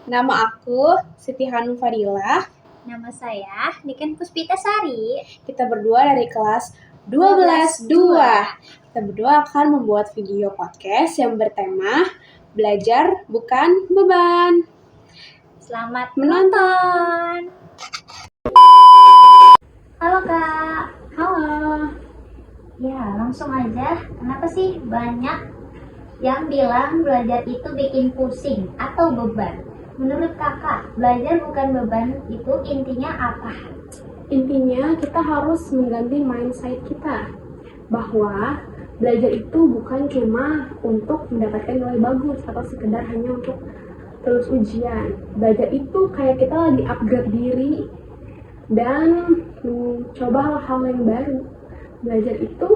Nama aku Siti Hanum Fadilah. Nama saya Niken Puspitasari. Kita berdua dari kelas 12-2. Kita berdua akan membuat video podcast yang bertema belajar bukan beban. Selamat menonton. Halo Kak. Halo. Ya, langsung aja. Kenapa sih banyak yang bilang belajar itu bikin pusing atau beban? Menurut Kakak, belajar bukan beban itu intinya apa? Intinya kita harus mengganti mindset kita bahwa belajar itu bukan cuma untuk mendapatkan nilai bagus atau sekedar hanya untuk terus ujian. Belajar itu kayak kita lagi upgrade diri dan mencoba hal-hal yang baru. Belajar itu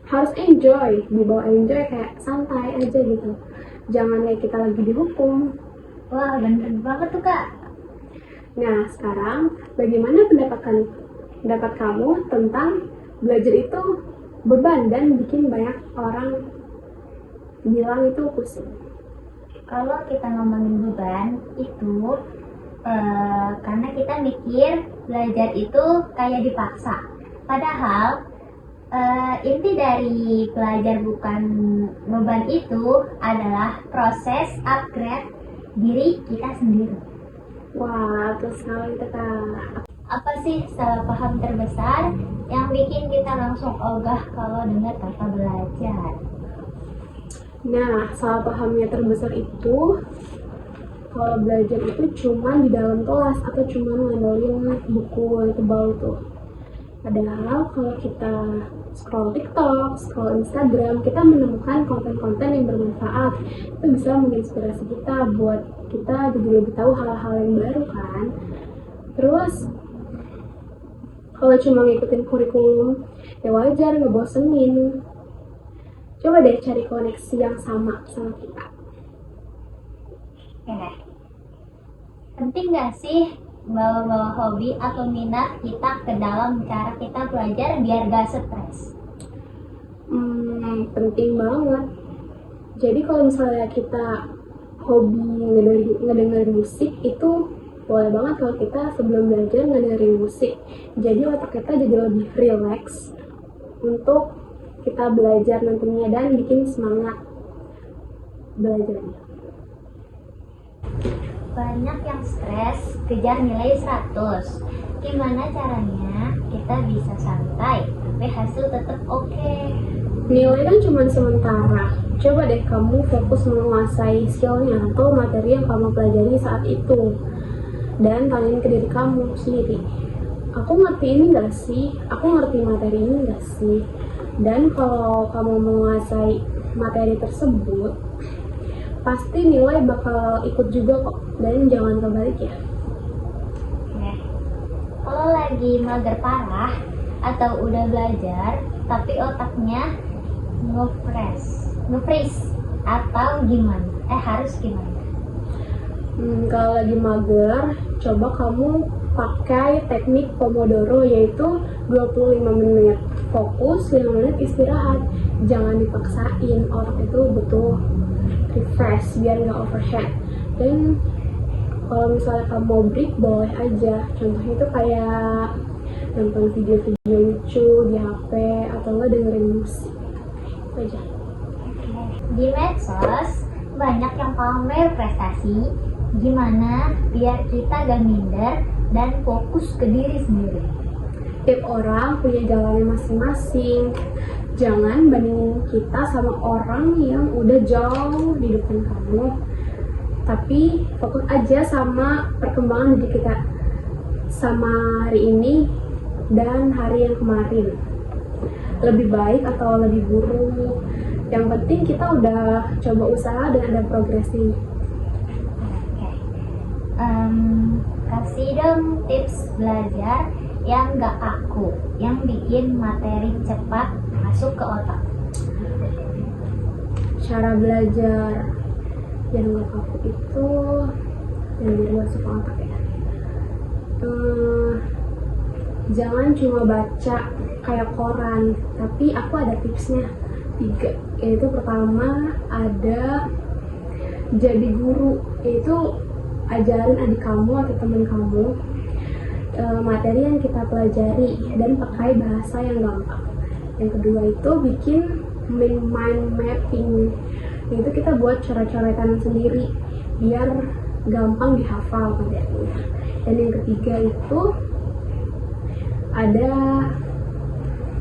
harus enjoy, dibawa enjoy kayak santai aja gitu. Jangan kayak kita lagi dihukum. Wah, bener banget tuh Kak. Nah, sekarang bagaimana pendapat kamu tentang belajar itu beban dan bikin banyak orang bilang itu pusing? Kalau kita ngomongin beban itu karena kita mikir belajar itu kayak dipaksa. Padahal inti dari belajar bukan beban itu adalah proses upgrade diri kita sendiri. Wah, terus sekali Kak. Apa sih salah paham terbesar yang bikin kita langsung ogah kalau dengar kata belajar? Nah, salah pahamnya terbesar itu kalau belajar itu cuma di dalam kelas atau cuma ngandelin buku yang tebal tuh. Padahal kalau kita scroll TikTok, scroll Instagram, kita menemukan konten-konten yang bermanfaat. Itu bisa menginspirasi kita buat kita jadi lebih tahu hal-hal yang baru kan. Terus kalau cuma ngikutin kurikulum, ya wajar ngebosenin. Coba deh cari koneksi yang sama kita. Penting gak sih bawa hobi atau minat kita ke dalam cara kita belajar biar gak stres? Penting banget. Jadi kalau misalnya kita hobi ngedengerin musik, itu boleh banget kalau kita sebelum belajar ngedengerin musik. Jadi otak kita jadi lebih relax untuk kita belajar nantinya dan bikin semangat belajarnya. Banyak yang stres kejar nilai 100. Gimana caranya kita bisa santai tapi hasil tetap oke? Nilai kan cuma sementara. Coba deh kamu fokus menguasai skillnya atau materi yang kamu pelajari saat itu. Dan tanyain ke diri kamu sendiri. Aku ngerti ini gak sih? Aku ngerti materi ini gak sih? Dan kalau kamu menguasai materi tersebut, pasti nilai bakal ikut juga kok. Dan jangan kebalik ya. Kalau lagi mager parah atau udah belajar tapi otaknya nge-freeze atau gimana? Harus gimana? Kalau lagi mager, coba kamu pakai teknik Pomodoro, yaitu 25 menit fokus, 5 menit istirahat. Jangan dipaksain, otak itu butuh refresh biar nggak overhead. Dan kalau misalnya kamu mau break, boleh aja. Contohnya itu kayak nonton video-video lucu di HP atau nggak dengerin musik. Itu aja. Di medsos banyak yang pamer prestasi. Gimana biar kita gak minder dan fokus ke diri sendiri? Tiap orang punya jalannya masing-masing. Jangan bandingin kita sama orang yang udah jauh di depan kamu. Tapi fokus aja sama perkembangan diri kita sama hari ini dan hari yang kemarin. Lebih baik atau lebih buruk, yang penting kita udah coba usaha dan ada progresnya. Kasih dong tips belajar yang gak kaku, yang bikin materi cepat masuk ke otak. Cara belajar yang gak kaku itu yang biar masuk ke otak ya. Jangan cuma baca kayak koran, tapi aku ada tipsnya 3. Yaitu pertama, ada jadi guru, yaitu ajarin adik kamu atau teman kamu materi yang kita pelajari dan pakai bahasa yang gampang. Yang kedua itu bikin mind mapping, yaitu kita buat coret-coretan sendiri biar gampang dihafal materinya. Dan yang ketiga itu ada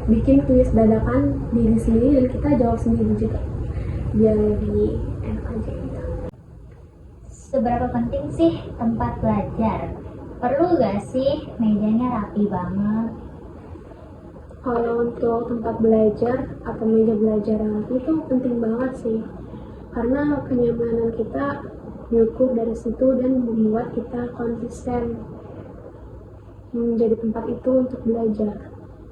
bikin kuis dadakan diri sendiri dan kita jawab sendiri juga biar lebih enak aja gitu. Seberapa penting sih tempat belajar? Perlu gak sih mejanya rapi banget? Kalau untuk tempat belajar atau meja belajar yang rapi itu penting banget sih, karena kenyamanan kita diukur dari situ dan membuat kita konsisten menjadi tempat itu untuk belajar.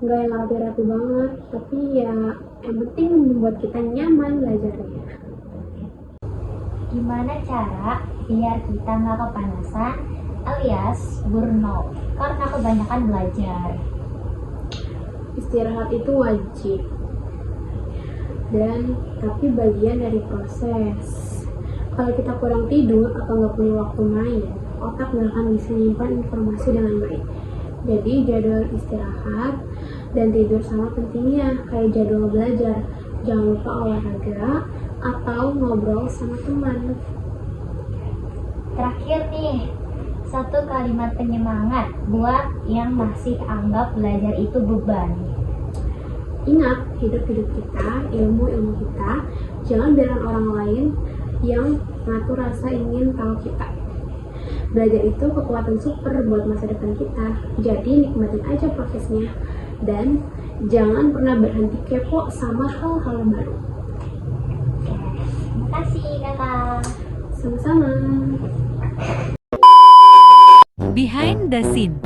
Nggak yang rapi-rapi banget, tapi ya yang penting membuat kita nyaman belajarnya. Gimana cara biar kita nggak kepanasan alias burnout karena kebanyakan belajar? Istirahat itu wajib, dan tapi bagian dari proses. Kalau kita kurang tidur atau nggak punya waktu main, otak nggak akan bisa menyimpan informasi dengan baik. Jadi jadwal istirahat dan tidur sama pentingnya kayak jadwal belajar. Jangan lupa olahraga atau ngobrol sama teman. Terakhir nih, satu kalimat penyemangat buat yang masih anggap belajar itu beban. Ingat, hidup-hidup kita, ilmu-ilmu kita, jangan biarkan orang lain yang ngatur rasa ingin tahu kita. Belajar itu kekuatan super buat masa depan kita, jadi nikmatin aja prosesnya. Dan jangan pernah berhenti kepo sama hal-hal baru. Terima kasih kakak. Sama-sama. Behind the Scene.